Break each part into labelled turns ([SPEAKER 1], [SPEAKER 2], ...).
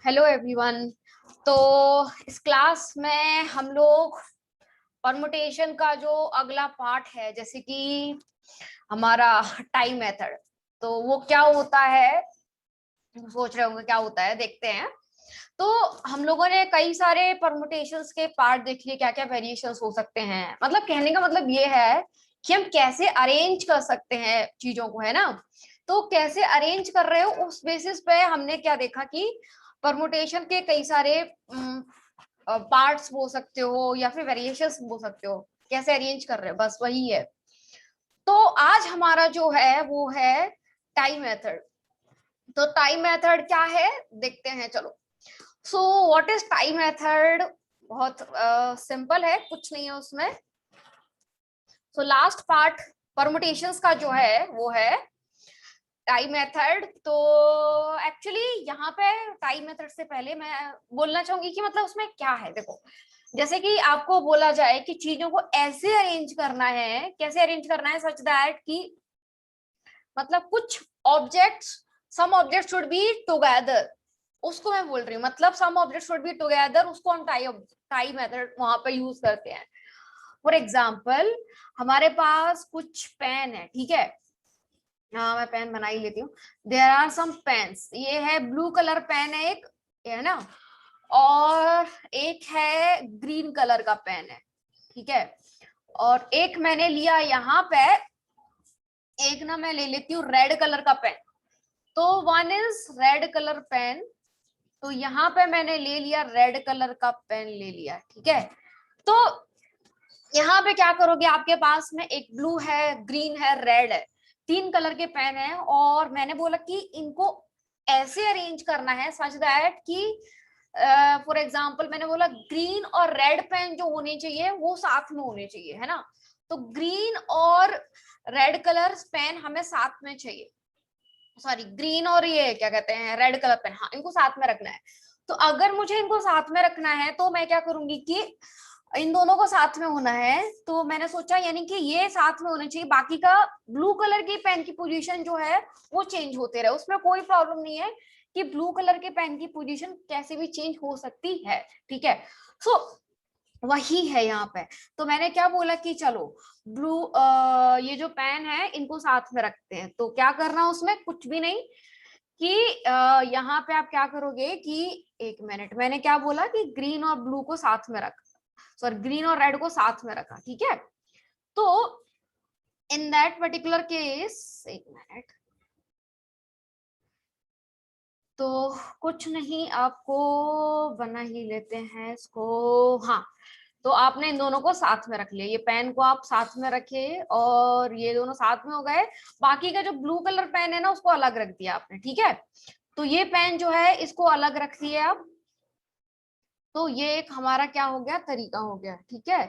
[SPEAKER 1] Hello everyone. तो इस class में हम लोग परमुटेशन का जो अगला पार्ट है, जैसे कि हमारा टाइम मेथड, तो वो क्या होता है, सोच रहे होंगे क्या होता है, देखते हैं। तो हम लोगों ने कई सारे परमुटेशंस के पार्ट देख लिए, क्या क्या वेरिएशंस हो सकते हैं। मतलब कहने का मतलब ये है कि हम कैसे अरेंज कर सकते हैं चीजों को, है ना। तो कैसे अरेंज कर रहे हो उस बेसिस पे हमने क्या देखा कि परमुटेशन के कई सारे पार्ट्स हो सकते हो या फिर वेरिएशंस हो सकते हो, कैसे अरेंज कर रहे हो, बस वही है। तो आज हमारा जो है वो है टाइम मेथड। तो टाइम मेथड क्या है देखते हैं, चलो। So what is time method? बहुत सिंपल है, कुछ नहीं है उसमें। सो लास्ट पार्ट परमुटेशंस का जो है वो है टाइम मेथड। तो एक्चुअली यहाँ पे टाइम मेथड से पहले मैं बोलना चाहूंगी कि मतलब उसमें क्या है। देखो, जैसे कि आपको बोला जाए कि चीजों को ऐसे अरेंज करना है, कैसे अरेंज करना है, सच दैट कि मतलब कुछ objects, some object should be together, उसको मैं बोल रही हूँ। मतलब some object should be together, उसको हम टाइम मेथड वहां पे यूज करते हैं। फॉर एग्जाम्पल, हमारे पास कुछ पेन है, ठीक है। हाँ, मैं पेन बना ही लेती हूँ। देयर आर सम पेन्स, ये है ब्लू कलर पेन है एक, है ना। और एक है ग्रीन कलर का पेन है, ठीक है। और एक मैंने लिया यहाँ पे, एक ना मैं ले लेती हूँ रेड कलर का पेन। तो one is red colour pen, तो यहाँ पे मैंने ले लिया रेड कलर का पेन ले लिया, ठीक है। तो यहाँ पे क्या करोगे, आपके पास में एक ब्लू है, ग्रीन है, रेड है, तीन कलर के पेन है। और मैंने बोला कि इनको ऐसे अरेंज करना है सच दैट कि फॉर एग्जाम्पल मैंने बोला ग्रीन और रेड पेन जो होने चाहिए वो साथ में होने चाहिए, है ना। तो ग्रीन और रेड कलर पेन हमें साथ में चाहिए। सॉरी, ग्रीन और ये क्या कहते हैं, रेड कलर पेन, हाँ, इनको साथ में रखना है। तो अगर मुझे इनको साथ में रखना है तो मैं क्या करूंगी कि इन दोनों को साथ में होना है, तो मैंने सोचा यानी कि ये साथ में होने चाहिए, बाकी का ब्लू कलर की पेन की पोजीशन जो है वो चेंज होते रहे, उसमें कोई प्रॉब्लम नहीं है कि ब्लू कलर के पेन की पोजीशन कैसे भी चेंज हो सकती है, ठीक है। सो वही है यहाँ पे। तो मैंने क्या बोला कि चलो ब्लू ये जो पेन है इनको साथ में रखते हैं। तो क्या करना उसमें, कुछ भी नहीं कि यहाँ पे आप क्या करोगे कि एक मिनट, मैंने क्या बोला कि ग्रीन और ब्लू को साथ में रख, सॉरी ग्रीन और रेड को साथ में रखा, ठीक है। तो इन दैट पर्टिकुलर केस, एक मिनट, तो कुछ नहीं, आपको बना ही लेते हैं इसको। हाँ, तो आपने इन दोनों को साथ में रख लिया, ये पेन को आप साथ में रखे और ये दोनों साथ में हो गए। बाकी का जो ब्लू कलर पेन है ना उसको अलग रख दिया आपने, ठीक है। तो ये पेन जो है इसको अलग रख दिया आप। तो ये एक हमारा क्या हो गया, तरीका हो गया, ठीक है।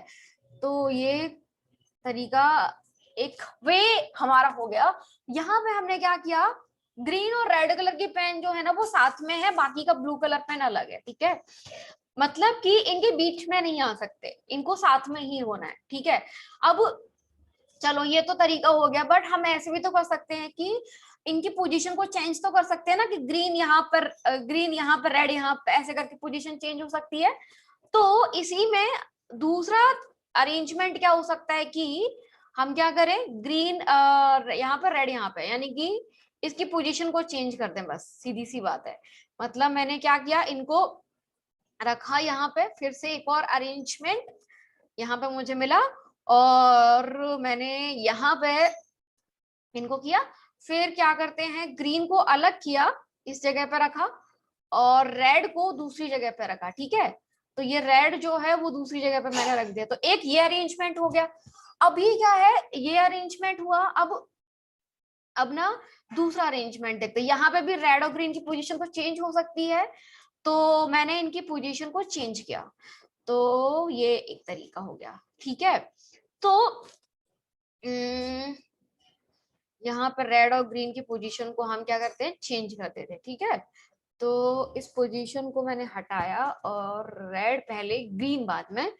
[SPEAKER 1] तो ये तरीका, एक वे हमारा हो गया। यहाँ पे हमने क्या किया, ग्रीन और रेड कलर की पेन जो है ना वो साथ में है, बाकी का ब्लू कलर पेन अलग है, ठीक है। मतलब कि इनके बीच में नहीं आ सकते, इनको साथ में ही होना है, ठीक है। अब चलो ये तो तरीका हो गया, बट हम ऐसे भी तो कर सकते हैं कि इनकी पोजीशन को चेंज तो कर सकते हैं ना, कि ग्रीन यहाँ पर रेड यहाँ पर, ऐसे करके पोजीशन चेंज हो सकती है। तो इसी में दूसरा अरेंजमेंट क्या हो सकता है कि हम क्या करें, ग्रीन यहाँ पर रेड यहाँ पे, यानी कि इसकी पोजीशन को चेंज कर दें, बस सीधी सी बात है। मतलब मैंने क्या किया, इनको रखा यहाँ पे, फिर से एक और अरेंजमेंट यहाँ पे मुझे मिला, और मैंने यहाँ पे इनको किया। फिर क्या करते हैं, ग्रीन को अलग किया, इस जगह पे रखा, और रेड को दूसरी जगह पे रखा, ठीक है। तो ये रेड जो है वो दूसरी जगह पे मैंने रख दिया, तो एक ये अरेंजमेंट हो गया। अभी क्या है, ये अरेंजमेंट हुआ। अब ना दूसरा अरेंजमेंट देखते हैं, यहाँ पे भी रेड और ग्रीन की पोजीशन तो चेंज हो सकती है, तो मैंने इनकी पोजीशन को चेंज किया। तो ये एक तरीका हो गया, ठीक है। तो यहाँ पर रेड और ग्रीन की पोजीशन को हम क्या करते हैं, चेंज करते थे, ठीक है। तो इस पोजीशन को मैंने हटाया और रेड पहले ग्रीन बाद में,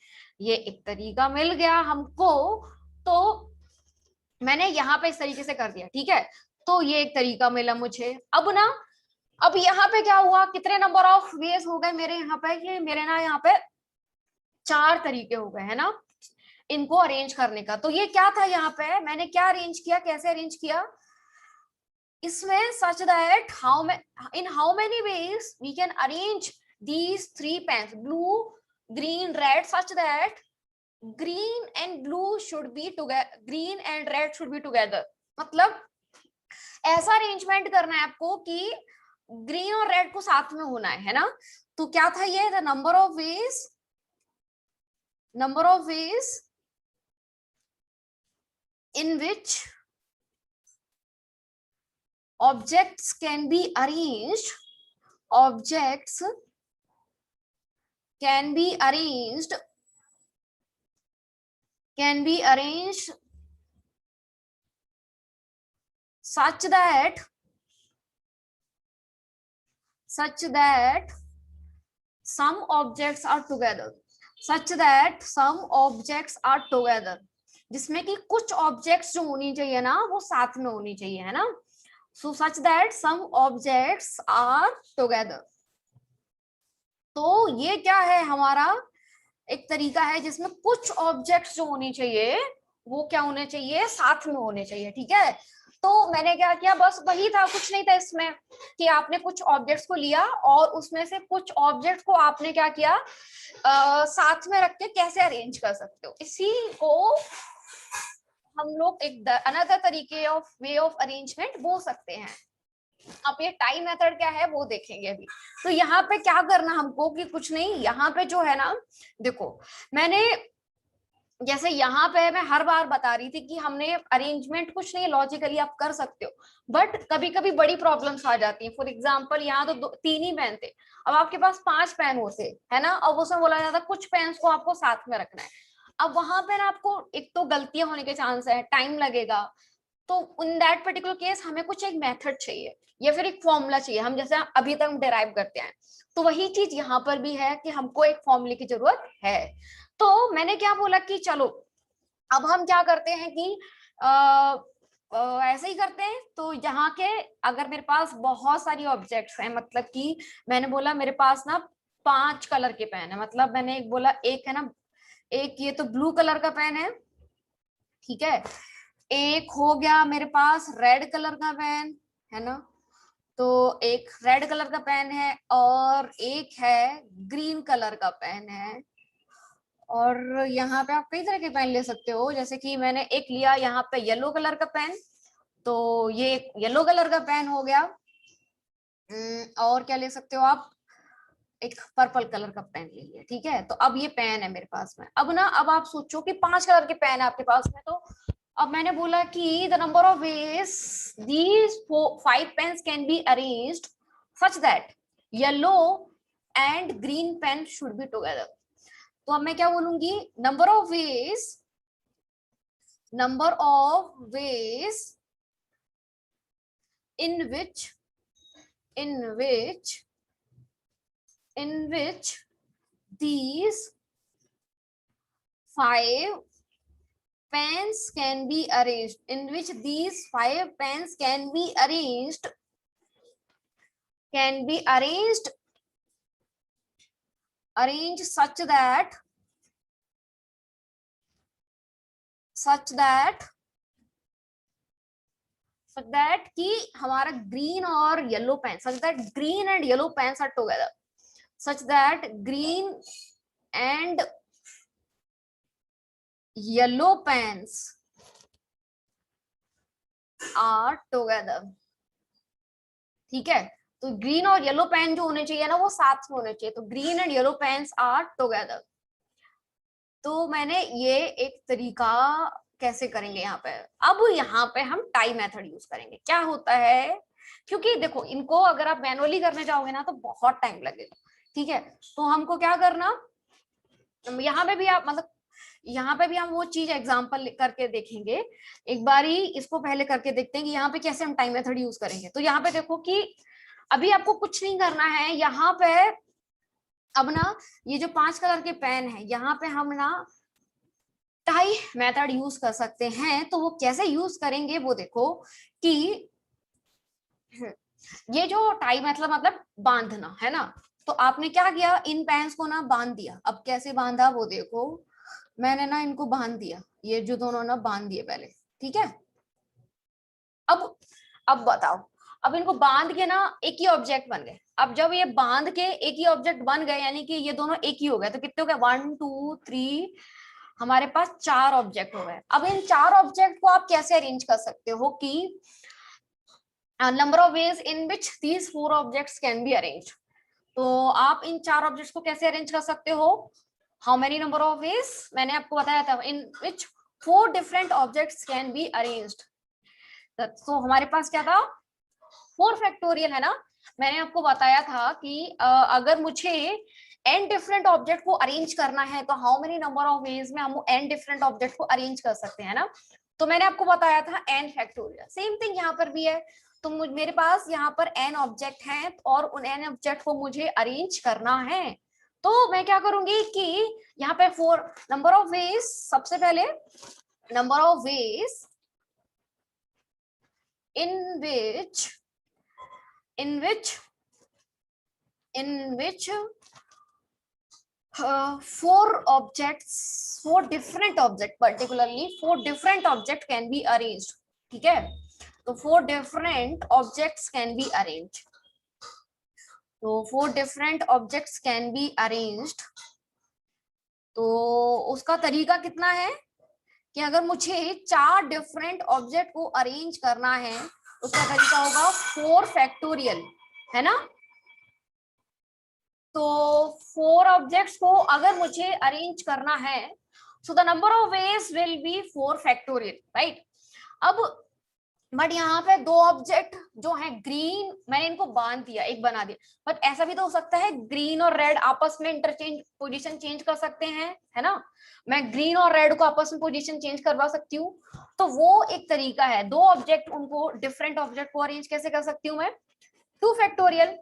[SPEAKER 1] ये एक तरीका मिल गया हमको। तो मैंने यहाँ पे इस तरीके से कर दिया, ठीक है। तो ये एक तरीका मिला मुझे। अब ना अब यहाँ पे क्या हुआ, कितने नंबर ऑफ वेज हो गए मेरे यहाँ पे, कि मेरे ना यहाँ पे 4 तरीके हो गए है ना इनको अरेंज करने का। तो ये क्या था, यहाँ पे मैंने क्या अरेंज किया, कैसे अरेंज किया इसमें, such that in how many ways we can arrange these 3 pens, blue green red, such that green and blue should be together, green and red should be together. मतलब ऐसा अरेंजमेंट करना है आपको कि ग्रीन और red को साथ में होना है ना। तो क्या था ये, the number of ways in which objects can be arranged, objects can be arranged such that some objects are together, जिसमें कि कुछ ऑब्जेक्ट्स जो होनी चाहिए ना वो साथ में होनी चाहिए है ना। So such that some objects are together. तो ये क्या है, हमारा एक तरीका है जिसमें कुछ ऑब्जेक्ट्स जो होने चाहिए वो क्या होने चाहिए, साथ में होने चाहिए, ठीक है। तो मैंने क्या किया, बस वही था, कुछ नहीं था इसमें, कि आपने कुछ ऑब्जेक्ट्स को लिया और उसमें से कुछ ऑब्जेक्ट्स को आपने क्या किया, साथ में रख के कैसे अरेंज कर सकते हो, इसी को हम लोग एक अनदर तरीके ऑफ वे ऑफ अरेंजमेंट बोल सकते हैं। अब ये टाइम मेथड क्या है वो देखेंगे अभी। तो यहाँ पे क्या करना हमको, कि कुछ नहीं, यहाँ पे जो है ना, देखो मैंने जैसे यहाँ पे मैं हर बार बता रही थी कि हमने अरेंजमेंट कुछ नहीं, लॉजिकली आप कर सकते हो, बट कभी कभी बड़ी प्रॉब्लम्स आ जाती हैं। फॉर एग्जांपल यहाँ तो 3 ही पेन थे, अब आपके पास 5 पेन होते है ना, अब उसमें बोला जाता कुछ पेन्स को आपको साथ में रखना है। अब वहां पे ना आपको एक तो गलतियां होने के चांस है, टाइम लगेगा। तो इन दैट पर्टिकुलर केस हमें कुछ एक मेथड चाहिए या फिर एक फॉर्मूला चाहिए, हम जैसे अभी तक डिराइव करते हैं। तो वही चीज यहाँ पर भी है कि हमको एक फॉर्मूले की जरूरत है। तो मैंने क्या बोला कि चलो अब हम क्या करते हैं कि ऐसे ही करते हैं। तो यहाँ के अगर मेरे पास बहुत सारी ऑब्जेक्ट्स हैं, मतलब कि मैंने बोला मेरे पास ना 5 कलर के पेन है, मतलब मैंने एक बोला, एक है ना, एक ये तो ब्लू कलर का पेन है, ठीक है, एक हो गया मेरे पास रेड कलर का पेन है ना, तो एक रेड कलर का पेन है, और एक है ग्रीन कलर का पेन है। और यहाँ पे आप कई तरह के पेन ले सकते हो, जैसे कि मैंने एक लिया यहाँ पे येलो कलर का पेन, तो ये येलो कलर का पेन हो गया। और क्या ले सकते हो आप, एक पर्पल कलर का पेन ले लिया, ठीक है। तो अब ये पेन है मेरे पास में। अब ना, अब आप सोचो कि 5 कलर के पेन है आपके पास में, तो अब मैंने बोला कि the number of ways these 5 pens can be arranged such that yellow and green pen should be together. तो अब मैं क्या बोलूंगी, number of ways in which these 5 pens can be arranged, arranged such that कि हमारा green और yellow pen, such that green and yellow pens are together, such that green and yellow pens are together, ठीक है। तो green और yellow pen जो होने चाहिए ना वो साथ में होने चाहिए, तो green and yellow pens are together. तो मैंने ये एक तरीका कैसे करेंगे यहाँ पे। अब यहाँ पे हम टाई मेथड यूज करेंगे। क्या होता है, क्योंकि देखो इनको अगर आप मैनुअली करने जाओगे ना तो बहुत टाइम लगेगा, ठीक है। तो हमको क्या करना, यहाँ पे भी आप मतलब यहाँ पे भी हम वो चीज एग्जांपल करके देखेंगे। एक बारी इसको पहले करके देखते हैं कि यहाँ पे कैसे हम टाइम मेथड यूज करेंगे। तो यहाँ पे देखो कि अभी आपको कुछ नहीं करना है, यहाँ पे अब ना ये जो 5 कलर के पेन है यहाँ पे हम ना टाई मेथड यूज कर सकते हैं। तो वो कैसे यूज करेंगे वो देखो कि ये जो टाई मतलब बांधना है ना, तो आपने क्या किया, इन पेन्स को ना बांध दिया। अब कैसे बांधा वो देखो, मैंने ना इनको बांध दिया, ये जो दोनों ना बांध दिए पहले, ठीक है। अब बताओ, अब इनको बांध के ना एक ही ऑब्जेक्ट बन गए। अब जब ये बांध के एक ही ऑब्जेक्ट बन गए, यानी कि ये दोनों एक ही हो गए, तो कितने हो गए, 1 2 3, हमारे पास 4 ऑब्जेक्ट हो गए। अब इन 4 ऑब्जेक्ट को आप कैसे अरेंज कर सकते हो कि number of ways in which these 4 objects can be arrange. तो आप इन 4 ऑब्जेक्ट्स को कैसे अरेंज कर सकते हो, how many number of veg, मैंने आपको बताया था, इन विच 4 different objects can be arranged. तो हमारे पास क्या था, 4 फैक्टोरियल है ना। मैंने आपको बताया था कि अगर मुझे n डिफरेंट ऑब्जेक्ट को अरेंज करना है तो how many number of veg में हम n डिफरेंट ऑब्जेक्ट को अरेंज कर सकते हैं ना। तो मैंने आपको बताया था n फैक्टोरियल, सेम थिंग यहाँ पर भी है। तो मेरे पास यहाँ पर n ऑब्जेक्ट हैं और उन n ऑब्जेक्ट को मुझे अरेंज करना है। तो मैं क्या करूंगी कि यहाँ पे 4 नंबर ऑफ वेज, सबसे पहले number of ways in which 4 different object, particularly 4 different object can be arranged, ठीक है। तो 4 different objects can be arranged, तो 4 different objects can be arranged। तो उसका तरीका कितना है कि अगर मुझे 4 डिफरेंट ऑब्जेक्ट को अरेंज करना है, उसका तरीका होगा 4 फैक्टोरियल, है ना। तो 4 ऑब्जेक्ट्स को अगर मुझे अरेंज करना है, so the number of ways will B 4 factorial, right. अब बट यहाँ पे 2 ऑब्जेक्ट जो है ग्रीन, मैंने इनको बांध दिया, एक बना दिया, बट ऐसा भी तो हो सकता है ग्रीन और रेड आपस में इंटरचेंज पोजीशन चेंज कर सकते हैं, है ना। मैं ग्रीन और रेड को आपस में पोजीशन चेंज करवा सकती हूँ, तो वो एक तरीका है। 2 ऑब्जेक्ट, उनको डिफरेंट ऑब्जेक्ट को अरेंज कैसे कर सकती हूँ मैं, 2 फैक्टोरियल।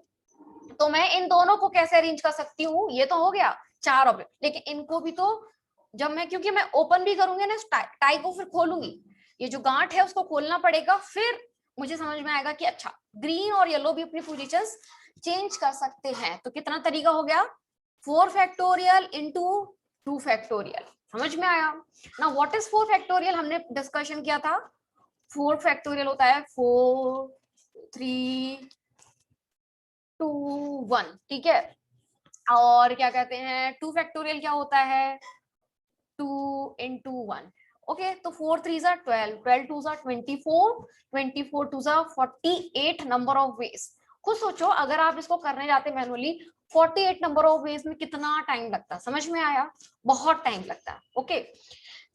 [SPEAKER 1] तो मैं इन दोनों को कैसे अरेंज कर सकती हूँ, ये तो हो गया 4 ऑब्जेक्ट, लेकिन इनको भी तो जब मैं, क्योंकि मैं ओपन भी करूंगी ना टाई को, फिर खोलूंगी, ये जो गांठ है उसको खोलना पड़ेगा, फिर मुझे समझ में आएगा कि अच्छा ग्रीन और येलो भी अपनी पोजीशंस चेंज कर सकते हैं। तो कितना तरीका हो गया, 4 फैक्टोरियल इंटू 2 फैक्टोरियल, समझ में आया ना। व्हाट इज 4 फैक्टोरियल, हमने डिस्कशन किया था। 4 फैक्टोरियल होता है 4 3 2 1, ठीक है। और क्या कहते हैं, 2 फैक्टोरियल क्या होता है, 2 into 1, ओके। तो 4 3s are 12, 12 2s are 24, 24 2s are 48 number of veg. खुद सोचो अगर आप इसको करने जाते मैनुअली, 48 नंबर ऑफ वेज में कितना टाइम लगता, समझ में आया, बहुत टाइम लगता, ओके।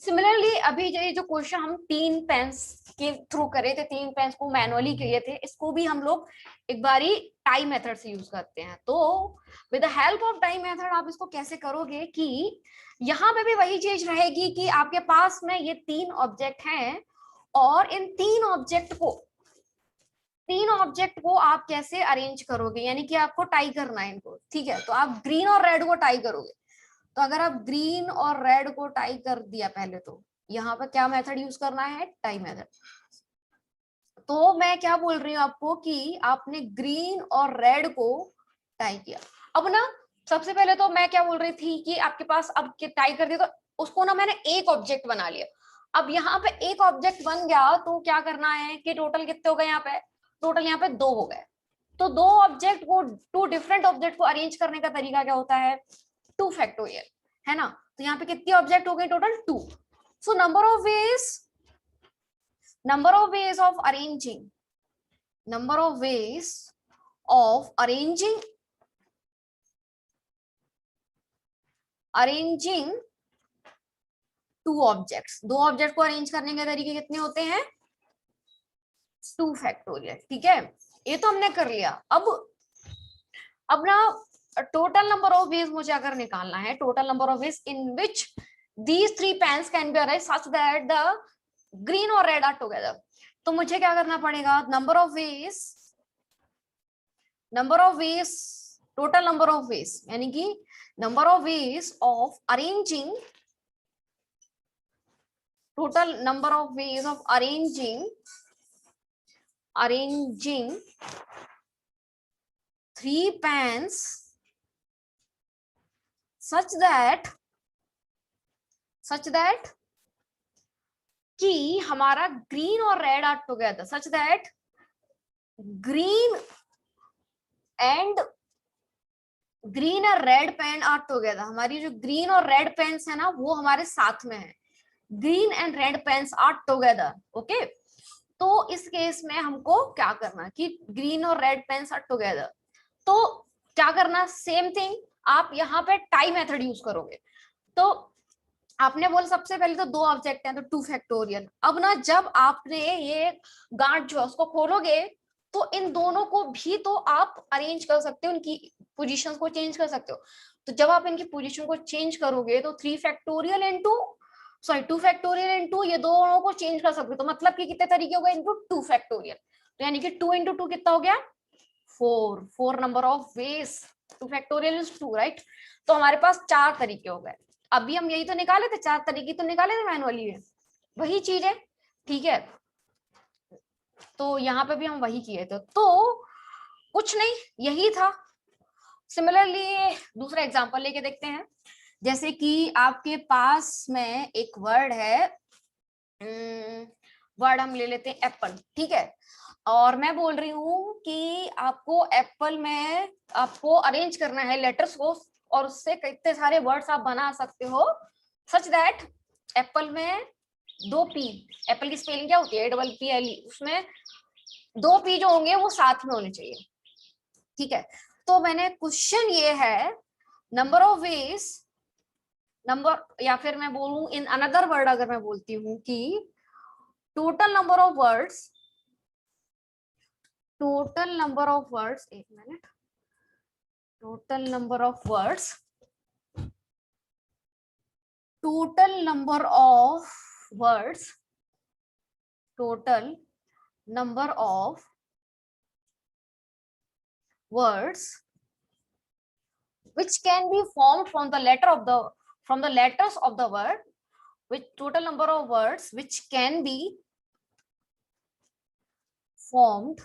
[SPEAKER 1] सिमिलरली अभी ये जो क्वेश्चन हम 3 पेन्स के थ्रू करे थे, 3 पेन्स को मैनुअली किए थे, इसको भी हम लोग एक बारी टाई मेथड से यूज करते हैं। तो with the help of tie method आप इसको कैसे करोगे कि यहाँ पे भी वही चीज रहेगी कि आपके पास में ये 3 ऑब्जेक्ट हैं, और इन 3 ऑब्जेक्ट को आप कैसे अरेंज करोगे, यानी कि आपको टाई करना है इनको, ठीक है। तो आप ग्रीन और रेड को टाई करोगे, तो अगर आप ग्रीन और रेड को टाई कर दिया पहले, तो यहाँ पे क्या मेथड यूज करना है, टाई मेथड। तो मैं क्या बोल रही हूँ आपको कि आपने ग्रीन और रेड को टाई किया। अब ना सबसे पहले तो मैं क्या बोल रही थी कि आपके पास अब टाई कर दिया, तो उसको ना मैंने एक ऑब्जेक्ट बना लिया। अब यहाँ पे एक ऑब्जेक्ट बन गया, तो क्या करना है कि टोटल कितने हो गए, यहाँ पे टोटल यहाँ पे 2 हो गए। तो 2 ऑब्जेक्ट को, 2 डिफरेंट ऑब्जेक्ट को अरेंज करने का तरीका क्या होता है, 2 फैक्टोरियल, है ना। तो यहाँ पे कितनी ऑब्जेक्ट हो गए, total 2। So number of veg of arranging, number of ways of arranging 2 objects, 2 object को अरेंज करने के तरीके कितने होते हैं, 2 फैक्टोरियल, ठीक है। ये तो हमने कर लिया। अब ना टोटल नंबर ऑफ वेज मुझे अगर निकालना है, total number of ways in which these 3 pens can be arranged such that the green or red are together, तो मुझे क्या करना पड़ेगा, number of ways total number of ways, यानी कि number of ways of arranging, total number of ways of arranging 3 pens such that कि हमारा green और red are together, such that green and red pen are together, हमारी जो green और red pens है ना वो हमारे साथ में है, green and red pens are together. Okay, तो इस केस में हमको क्या करना कि ग्रीन और रेड पेन्स आर टुगेदर, तो क्या करना, सेम थिंग, आप यहाँ पे टाई मेथड यूज करोगे। तो आपने बोला सबसे पहले तो 2 ऑब्जेक्ट हैं तो 2 फैक्टोरियल। अब ना जब आपने ये गांठ जो है उसको खोलोगे तो इन दोनों को भी तो आप अरेंज कर सकते हो, उनकी पोजीशंस को चेंज कर सकते हो। तो जब आप इनकी पोजीशन को चेंज करोगे तो 3 फैक्टोरियल इनटू 2 फैक्टोरियल इनटू ये दोनों को चेंज कर सकते हो। तो मतलब कि कितने तरीके हो गए इनटू 2 फैक्टोरियल, तो यानी कि 2 इंटू 2 कितना हो गया 4 number of veg, 2 factorial is 2, right. तो हमारे पास 4 तरीके हो गए। अभी हम यही तो निकाले थे, 4 तरीके तो निकाले थे मैनुअली में, वही चीज है, ठीक है। तो यहाँ पे भी हम वही किए थे, तो कुछ नहीं, यही था। सिमिलरली दूसरा एग्जांपल लेके देखते हैं। जैसे कि आपके पास में एक वर्ड है, वर्ड हम ले लेते हैं एप्पल, ठीक है। और मैं बोल रही हूँ कि आपको एप्पल में आपको अरेंज करना है लेटर्स को, और उससे कितने सारे वर्ड्स आप बना सकते हो, सच दैट एप्पल में 2 पी, एप्पल की स्पेलिंग क्या होती है APPLE, उसमें 2 पी जो होंगे वो साथ में होने चाहिए, ठीक है। तो मैंने क्वेश्चन ये है, नंबर ऑफ वेज, नंबर, या फिर मैं बोलूं इन अनदर वर्ड, अगर मैं बोलती हूँ कि टोटल नंबर ऑफ वर्ड्स, एक minute, total number of words total number of words which can be formed from the letters of the word, which total number of words which can be formed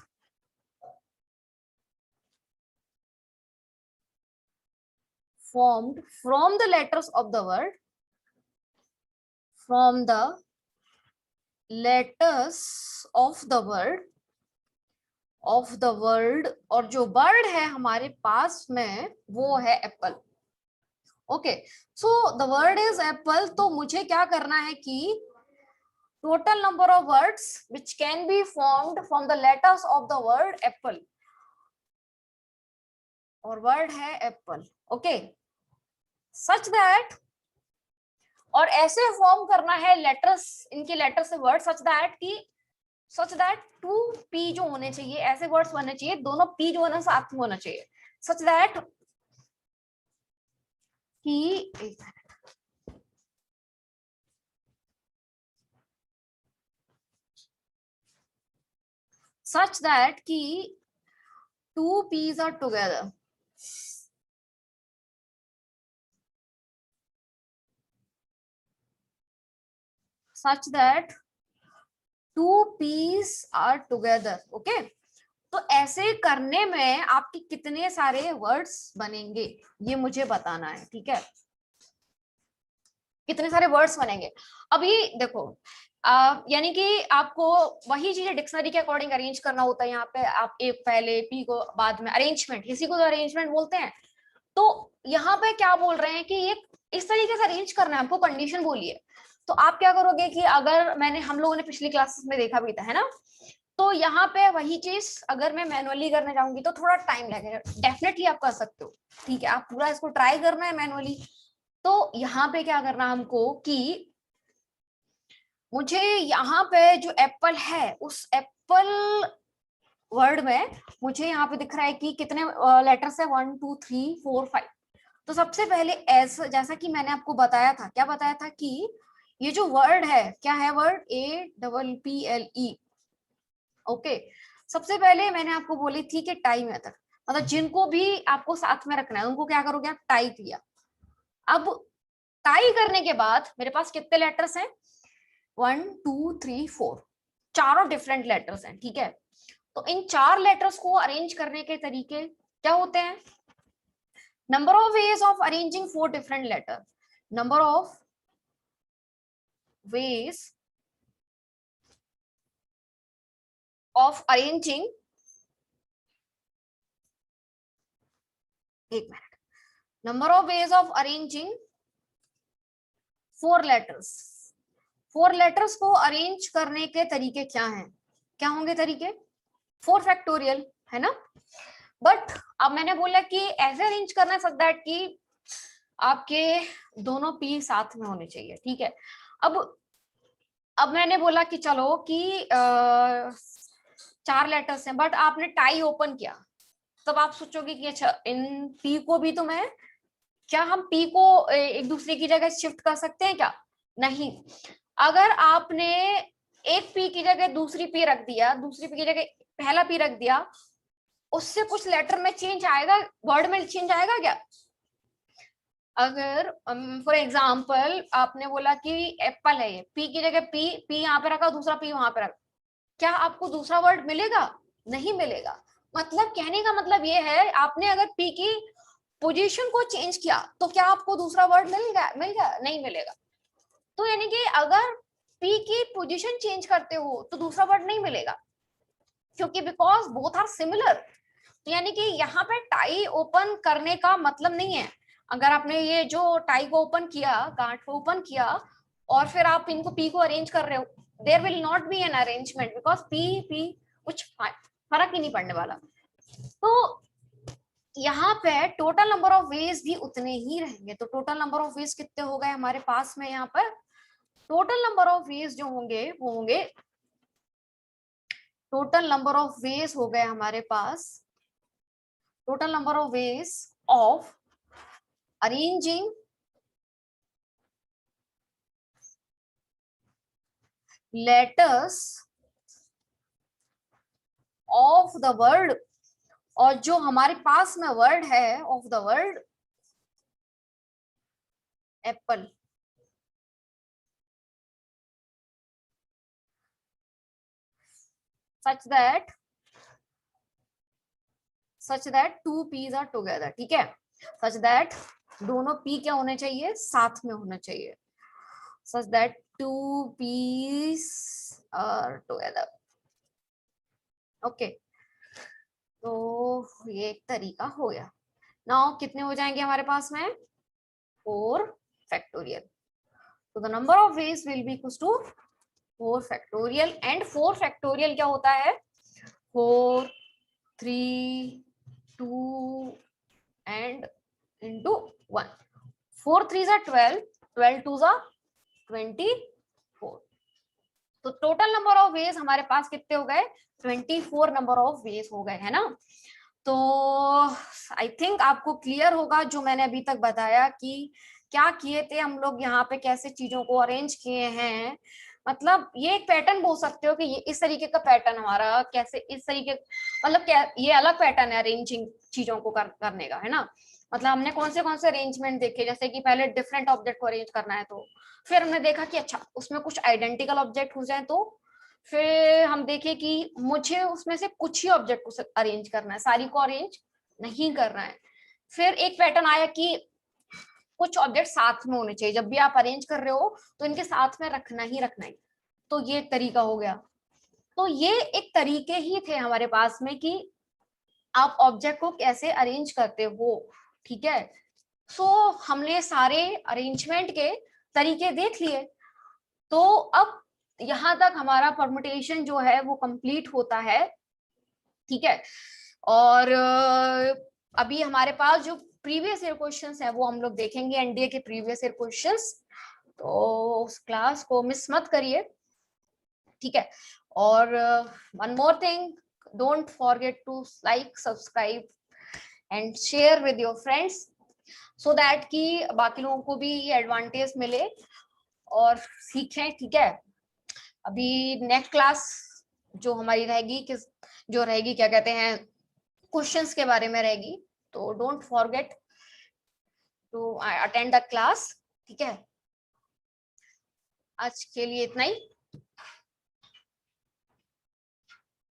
[SPEAKER 1] from the letters of the word, और जो word है हमारे पास में वो है Apple. Okay, so the word is Apple. तो मुझे क्या करना है कि total number of words which can be formed from the letters of the word Apple, और वर्ड है एप्पल, ओके, सच दैट, और ऐसे फॉर्म करना है लेटर्स, इनके लेटर से वर्ड, सच दैट 2 पी जो होने चाहिए, ऐसे वर्ड्स बनने चाहिए, दोनों पी जो है ना साथ में होना चाहिए, सच दैट कि such that कि 2 p's are together, such that 2 p's are together, okay. तो ऐसे करने में आपके कितने सारे वर्ड्स बनेंगे ये मुझे बताना है, ठीक है, कितने सारे वर्ड्स बनेंगे। अभी देखो, यानी कि आपको वही चीजें डिक्शनरी के अकॉर्डिंग अरेंज करना होता है। यहाँ पे आप एक पहले पी को बाद में, अरेंजमेंट, इसी को तो अरेंजमेंट बोलते हैं। तो यहाँ पे क्या बोल रहे हैं कि ये इस तरीके से अरेंज करना है, आपको कंडीशन बोलिए। तो आप क्या करोगे कि अगर हम लोगों ने पिछली क्लासेस में देखा भी था, है ना, तो यहाँ पे वही चीज अगर मैं मैनुअली करने जाऊंगी तो थोड़ा टाइम लगेगा। डेफिनेटली आप कर सकते हो, ठीक है, आप पूरा इसको ट्राई करना है मैनुअली। तो यहाँ पे क्या करना हमको कि मुझे यहाँ पे जो एप्पल है उस एप्पल वर्ड में मुझे यहाँ पे दिख रहा है कि कितने लेटर्स है, 1 2 3 4 5। तो सबसे पहले ऐसा, जैसा कि मैंने आपको बताया था, क्या बताया था कि ये जो वर्ड है, क्या है वर्ड, APPLE, ओके। सबसे पहले मैंने आपको बोली थी कि टाई मेथड, मतलब जिनको भी आपको साथ में रखना है उनको क्या करोगे आप, टाई किया। अब टाई करने के बाद मेरे पास कितने लेटर्स हैं, 1 2 3 4, चारों डिफरेंट लेटर्स हैं, ठीक है। तो इन 4 लेटर्स को अरेंज करने के तरीके क्या होते हैं? Number of ways of arranging 4 different letter, number of ways of arranging, एक minute, number of ways of arranging 4 letters, 4 letters को अरेंज करने के तरीके क्या हैं? क्या होंगे तरीके? 4 फैक्टोरियल, है ना? बट अब मैंने बोला कि ऐसे अरेंज करना सो दैट कि आपके दोनों पी साथ में होने चाहिए, ठीक है। अब मैंने बोला कि चलो कि 4 लेटर्स हैं, बट आपने टाई ओपन किया, तब आप सोचोगे कि अच्छा इन पी को भी तो मैं, क्या हम पी को एक दूसरे की जगह शिफ्ट कर सकते हैं क्या? नहीं। अगर आपने एक पी की जगह दूसरी पी रख दिया, दूसरी पी की जगह पहला पी रख दिया, उससे कुछ लेटर में चेंज आएगा, वर्ड में चेंज आएगा क्या? अगर फॉर एग्जाम्पल आपने बोला कि एप्पल है, ये पी की जगह पी, पी यहाँ पे रखा, दूसरा पी वहां पे रखा, क्या आपको दूसरा वर्ड मिलेगा? नहीं मिलेगा। मतलब कहने का मतलब ये है, आपने अगर पी की पोजीशन को चेंज किया तो क्या आपको दूसरा वर्ड मिल गया? नहीं मिलेगा। तो यानी कि अगर पी की पोजीशन चेंज करते हो तो दूसरा वर्ड नहीं मिलेगा, क्योंकि बिकॉज बोथ आर सिमिलर। तो यानी कि यहाँ पे टाई ओपन करने का मतलब नहीं है, अगर आपने ये जो टाई को ओपन किया, गांठ को ओपन किया, और फिर आप इनको पी को अरेंज कर रहे हो, there will not be an arrangement, because P P कुछ फर्क ही नहीं पड़ने वाला। तो यहाँ पे टोटल नंबर ऑफ वेज भी उतने ही रहेंगे। तो टोटल नंबर ऑफ वेज कितने हो गए हमारे पास में? यहाँ पर टोटल नंबर ऑफ वेज जो होंगे वो होंगे, टोटल नंबर ऑफ वेज हो गए हमारे पास, total number of ways of arranging letters of the word, और जो हमारे पास में वर्ड है of the word apple, such that two p's are together, ठीक है? such that दोनों p क्या होने चाहिए? साथ में होना चाहिए। such that two p's are together, okay. तो ये एक तरीका हो गया। नाउ कितने हो जाएंगे हमारे पास में? 4 फैक्टोरियल। तो the number of ways will be equals to 4 factorial, and 4 factorial क्या होता है? 4 3 2 and into 1, 4 3s are 12, 12 2s are 24। तो टोटल नंबर ऑफ वेज हमारे पास कितने हो गए? 24 नंबर ऑफ वेज हो गए, है ना? तो आई थिंक आपको क्लियर होगा जो मैंने अभी तक बताया कि क्या किए थे हम लोग यहाँ पे, कैसे चीजों को अरेंज किए हैं। मतलब ये एक पैटर्न बोल सकते हो कि ये इस तरीके का पैटर्न हमारा, कैसे इस तरीके, मतलब क्या ये अलग पैटर्न है अरेंजिंग चीजों को करने का, है ना? मतलब हमने कौन से अरेंजमेंट देखे, जैसे कि पहले डिफरेंट ऑब्जेक्ट को अरेंज करना है, तो फिर हमने देखा कि अच्छा उसमें कुछ आइडेंटिकल ऑब्जेक्ट हो जाए, तो फिर हम देखे कि मुझे उसमें से कुछ ही ऑब्जेक्ट को अरेंज करना है, सारी को अरेंज नहीं करना है। फिर एक पैटर्न आया कि कुछ ऑब्जेक्ट साथ में होने चाहिए, जब भी आप अरेंज कर रहे हो तो इनके साथ में रखना ही रखना है। तो ये एक तरीका हो गया। तो ये एक तरीके ही थे हमारे पास में कि आप ऑब्जेक्ट को कैसे अरेंज करते हो, ठीक है? सो हमने सारे अरेंजमेंट के तरीके देख लिए। तो अब यहां तक हमारा परमुटेशन जो है वो कंप्लीट होता है, ठीक है? और अभी हमारे पास जो प्रीवियस ईयर क्वेश्चंस है वो हम लोग देखेंगे, एनडीए के प्रीवियस ईयर क्वेश्चंस। तो उस क्लास को मिस मत करिए, ठीक है? और one more thing, don't forget to like, subscribe and share with your friends, so that कि बाकी लोगों को भी एडवांटेज मिले और सीखें, ठीक है? अभी नेक्स्ट क्लास जो हमारी रहेगी, किस जो रहेगी, क्या कहते हैं, क्वेश्चंस के बारे में रहेगी। तो don't forget to attend the class, ठीक है? आज के लिए इतना ही।